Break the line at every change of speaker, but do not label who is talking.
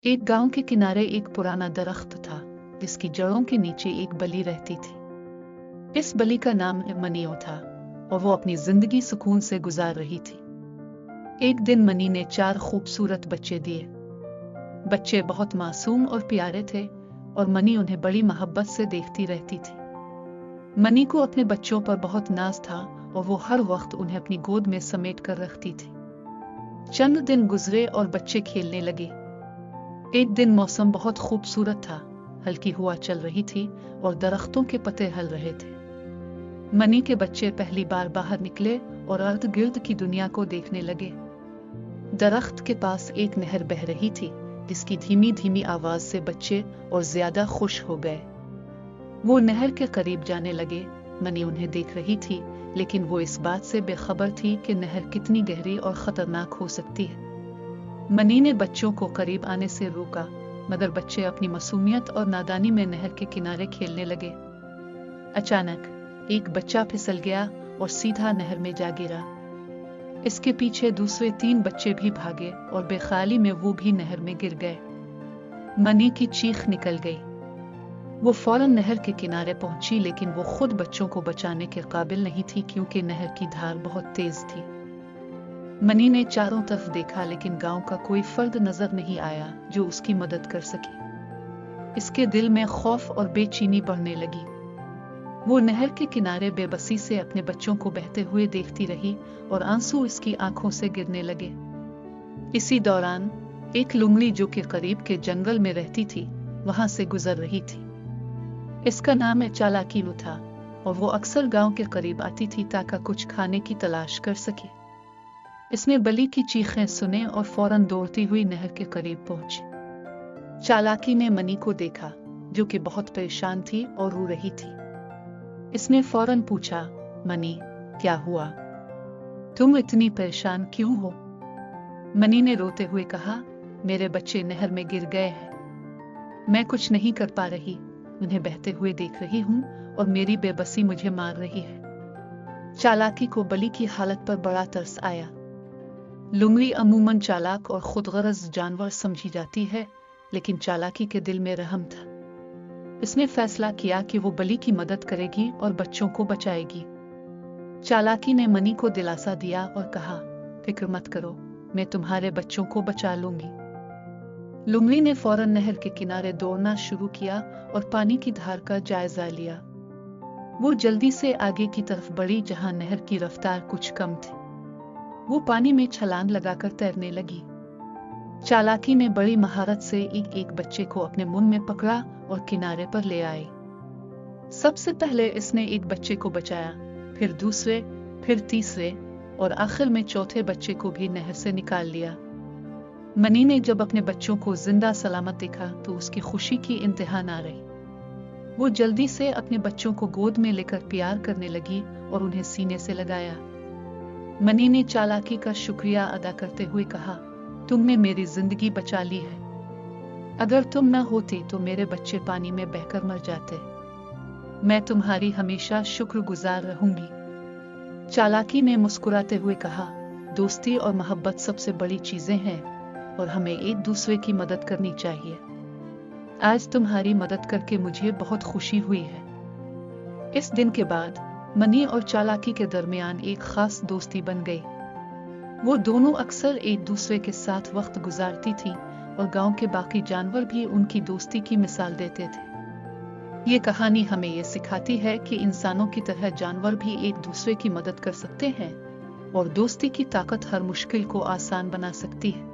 एक गांव के किनारे एक पुराना दरख्त था जिसकी जड़ों के नीचे एक बली रहती थी। इस बली का नाम मनियो था और वो अपनी जिंदगी सुकून से गुजार रही थी। एक दिन मनी ने 4 खूबसूरत बच्चे दिए। बच्चे बहुत मासूम और प्यारे थे और मनी उन्हें बड़ी मोहब्बत से देखती रहती थी। मनी को अपने बच्चों पर बहुत नाज था और वो हर वक्त उन्हें अपनी गोद में समेट कर रखती थी। चंद दिन गुजरे और बच्चे खेलने लगे। एक दिन मौसम बहुत खूबसूरत था, हल्की हवा चल रही थी और दरख्तों के पत्ते हिल रहे थे। मनी के बच्चे पहली बार बाहर निकले और इर्द गिर्द की दुनिया को देखने लगे। दरख्त के पास एक नहर बह रही थी जिसकी धीमी धीमी आवाज से बच्चे और ज्यादा खुश हो गए। वो नहर के करीब जाने लगे। मनी उन्हें देख रही थी, लेकिन वो इस बात से बेखबर थी कि नहर कितनी गहरी और खतरनाक हो सकती है। मनी ने बच्चों को करीब आने से रोका, मगर बच्चे अपनी मासूमियत और नादानी में नहर के किनारे खेलने लगे। अचानक एक बच्चा फिसल गया और सीधा नहर में जा गिरा। इसके पीछे दूसरे 3 बच्चे भी भागे और बेख्याली में वो भी नहर में गिर गए। मनी की चीख निकल गई। वो फौरन नहर के किनारे पहुंची, लेकिन वो खुद बच्चों को बचाने के काबिल नहीं थी क्योंकि नहर की धार बहुत तेज थी। मनी ने चारों तरफ देखा, लेकिन गांव का कोई फर्द नजर नहीं आया जो उसकी मदद कर सके। इसके दिल में खौफ और बेचैनी बढ़ने लगी। वो नहर के किनारे बेबसी से अपने बच्चों को बहते हुए देखती रही और आंसू इसकी आंखों से गिरने लगे। इसी दौरान एक लुंगड़ी जो कि करीब के जंगल में रहती थी, वहां से गुजर रही थी। इसका नाम चालाकीलू था और वो अक्सर गांव के करीब आती थी ताकि कुछ खाने की तलाश कर सके। इसने बली की चीखें सुने और फौरन दौड़ती हुई नहर के करीब पहुंची। चालाकी ने मनी को देखा जो कि बहुत परेशान थी और रो रही थी। इसने फौरन पूछा, मनी क्या हुआ? तुम इतनी परेशान क्यों हो? मनी ने रोते हुए कहा, मेरे बच्चे नहर में गिर गए हैं। मैं कुछ नहीं कर पा रही, उन्हें बहते हुए देख रही हूँ और मेरी बेबसी मुझे मार रही है। चालाकी को बली की हालत पर बड़ा तरस आया। लुंगड़ी अमूमन चालाक और खुदगर्ज जानवर समझी जाती है, लेकिन चालाकी के दिल में रहम था। इसने फैसला किया कि वो बली की मदद करेगी और बच्चों को बचाएगी। चालाकी ने मनी को दिलासा दिया और कहा, फिक्र मत करो, मैं तुम्हारे बच्चों को बचा लूंगी। लुंगड़ी ने फौरन नहर के किनारे दौड़ना शुरू किया और पानी की धार का जायजा लिया। वो जल्दी से आगे की तरफ बढ़ी जहां नहर की रफ्तार कुछ कम थी। वो पानी में छलांग लगाकर तैरने लगी। चालाकी ने बड़ी महारत से एक एक बच्चे को अपने मुंह में पकड़ा और किनारे पर ले आई। सबसे पहले इसने एक बच्चे को बचाया, फिर दूसरे, फिर तीसरे और आखिर में चौथे बच्चे को भी नहर से निकाल लिया। मनी ने जब अपने बच्चों को जिंदा सलामत देखा तो उसकी खुशी की इंतहा ना रही। वो जल्दी से अपने बच्चों को गोद में लेकर प्यार करने लगी और उन्हें सीने से लगाया। मनी ने चालाकी का शुक्रिया अदा करते हुए कहा, तुमने मेरी जिंदगी बचा ली है। अगर तुम न होती तो मेरे बच्चे पानी में बहकर मर जाते। मैं तुम्हारी हमेशा शुक्रगुजार रहूंगी। चालाकी ने मुस्कुराते हुए कहा, दोस्ती और मोहब्बत सबसे बड़ी चीजें हैं और हमें एक दूसरे की मदद करनी चाहिए। आज तुम्हारी मदद करके मुझे बहुत खुशी हुई है। इस दिन के बाद मनी और चालाकी के दरमियान एक खास दोस्ती बन गई। वो दोनों अक्सर एक दूसरे के साथ वक्त गुजारती थी और गांव के बाकी जानवर भी उनकी दोस्ती की मिसाल देते थे। ये कहानी हमें ये सिखाती है कि इंसानों की तरह जानवर भी एक दूसरे की मदद कर सकते हैं और दोस्ती की ताकत हर मुश्किल को आसान बना सकती है।